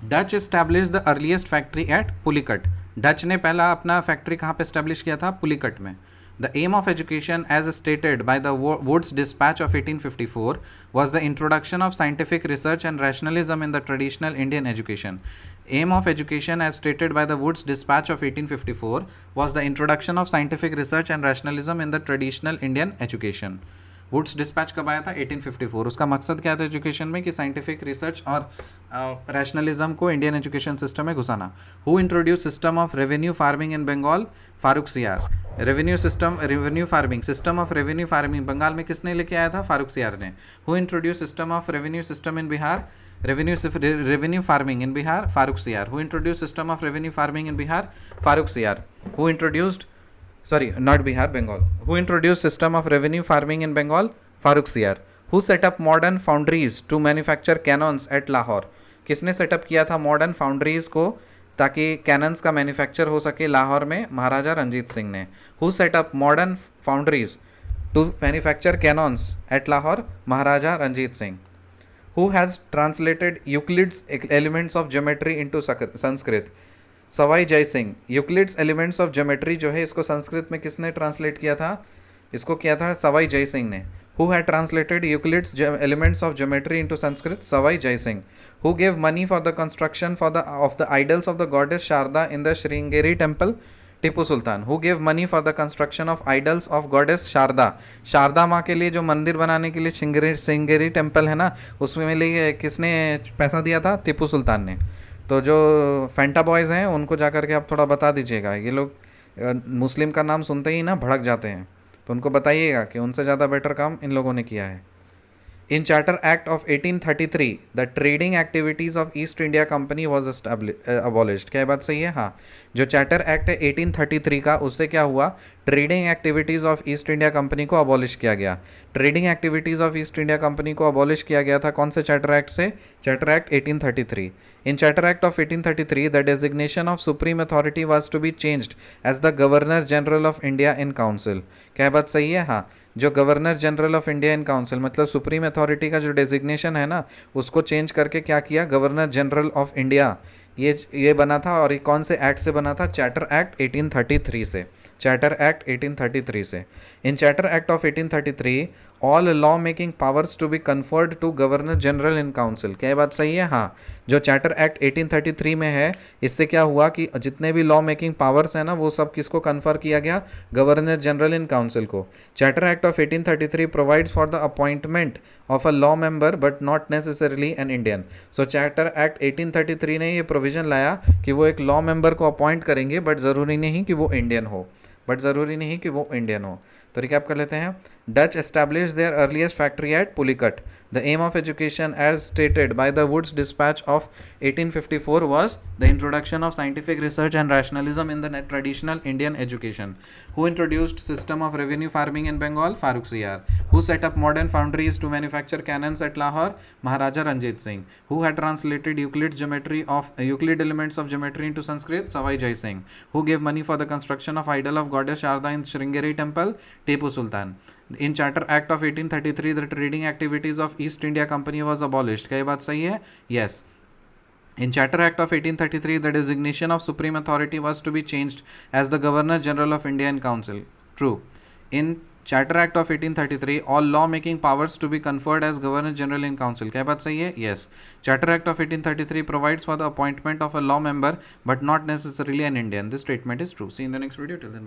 Dutch establish the earliest factory at Pulicat. Dutch ने पहला अपना फैक्ट्री कहाँ पे एस्टैब्लिश किया था? पुलिकट में। The aim of education as stated by the woods dispatch of 1854 was the introduction of scientific research and rationalism in the traditional Indian education. Aim of education as stated by the Woods Dispatch of 1854 was the introduction of scientific research and rationalism in the traditional Indian education. Woods dispatch कब आया था? 1854। उसका मकसद क्या था education में? कि scientific research और रैशनलिज्म को इंडियन एजुकेशन सिस्टम में घुसाना। Who introduce system of revenue farming in Bengal? Farrukh Siyar. Revenue farming system of revenue farming Bengal में किसने लेके आया था? फारूक सियार ने। Who introduce system of revenue system in Bihar? Revenue farming in Bihar? Farrukh Siyar. Who introduce system of revenue farming in Bihar? Farrukh Siyar. Who introduced not Bihar, Bengal. Who introduced system of revenue farming in Bengal? Farooq Siyar. Who set up modern foundries to manufacture cannons at Lahore? किसने setup किया था modern foundries को ताकि cannons का manufacture हो सके लाहौर में? महाराजा रंजीत सिंह ने। Who set up modern foundries to manufacture cannons at Lahore? Maharaja Ranjit Singh. Who has translated Euclid's elements of geometry into Sanskrit? Sawai Jai Singh. Euclid's elements of geometry जो है इसको संस्कृत में किसने ट्रांसलेट किया था? इसको किया था सवाई जय सिंह ने। Who had translated Euclid's elements of geometry into Sanskrit? Sawai Jai Singh. Who gave money for the construction of the idols of the goddess Sharada in the Sringeri temple? Tipu Sultan. Who gave money for the construction of idols of goddess Sharada? Sharada माँ के लिए जो मंदिर बनाने के लिए Sringeri temple है ना, उसमें लिए किसने पैसा दिया था? टिपू सुल्तान ने। तो जो फैंटा बॉयज़ हैं उनको जा कर के आप थोड़ा बता दीजिएगा। ये लोग मुस्लिम का नाम सुनते ही ना भड़क जाते हैं, तो उनको बताइएगा कि उनसे ज़्यादा बेटर काम इन लोगों ने किया है। In charter act of 1833 the trading activities of East India company was abolished. क्या बात सही है? हाँ, जो चार्टर एक्ट है 1833 का, उससे क्या हुआ? Trading activities of East India Company को अबॉलिश किया गया। Trading activities of East India Company को अबॉलिश किया गया था कौन से चार्टर एक्ट से? Charter act 1833। In charter act of 1833 the designation of supreme authority was to be changed as the governor general of India in council. क्या बात सही है? हाँ, जो governor general of India in council मतलब supreme authority का जो designation है ना, उसको चेंज करके क्या किया? गवर्नर जनरल ऑफ इंडिया ये बना था। और ये कौन से एक्ट से बना था? चार्टर एक्ट 1833 से। चार्टर एक्ट 1833 से। In charter act of 1833 all law making powers to be conferred to governor general in council. क्या ये बात सही है? हाँ, जो चार्टर एक्ट 1833 में है, इससे क्या हुआ कि जितने भी लॉ मेकिंग पावर्स हैं ना, वो सब किसको कन्फर किया गया? गवर्नर जनरल इन काउंसिल को। Charter act of 1833 provides for the appointment of a law member but not necessarily an Indian. So charter act 1833 ने ये प्रोविजन लाया कि वो एक लॉ मेंबर को अपॉइंट करेंगे, बट ज़रूरी नहीं कि वो इंडियन हो। तो रिकैप कर लेते हैं। Dutch establish their earliest factory at Pulicat. The aim of education as stated by the woods dispatch of 1854 was the introduction of scientific research and rationalism in the traditional Indian education. Who introduced system of revenue farming in Bengal? Farooq Siyar. Who set up modern foundries to manufacture cannons at Lahore? Maharaja Ranjit Singh. Who had translated Euclid elements of geometry into Sanskrit? Savai Jai Singh. Who gave money for the construction of idol of goddess Sharda in Sringeri temple? Tipu Sultan. In Charter Act of 1833 the trading activities of East India Company was abolished. क्या ये बात सही है? Yes. In Charter Act of 1833 the designation of supreme authority was to be changed as the Governor General of India in Council. True. In Charter Act of 1833 all law making powers to be conferred as Governor General in Council. क्या बात सही है? Yes. Charter Act of 1833 provides for the appointment of a law member but not necessarily an Indian. This statement is true. See you in the next video. Till then.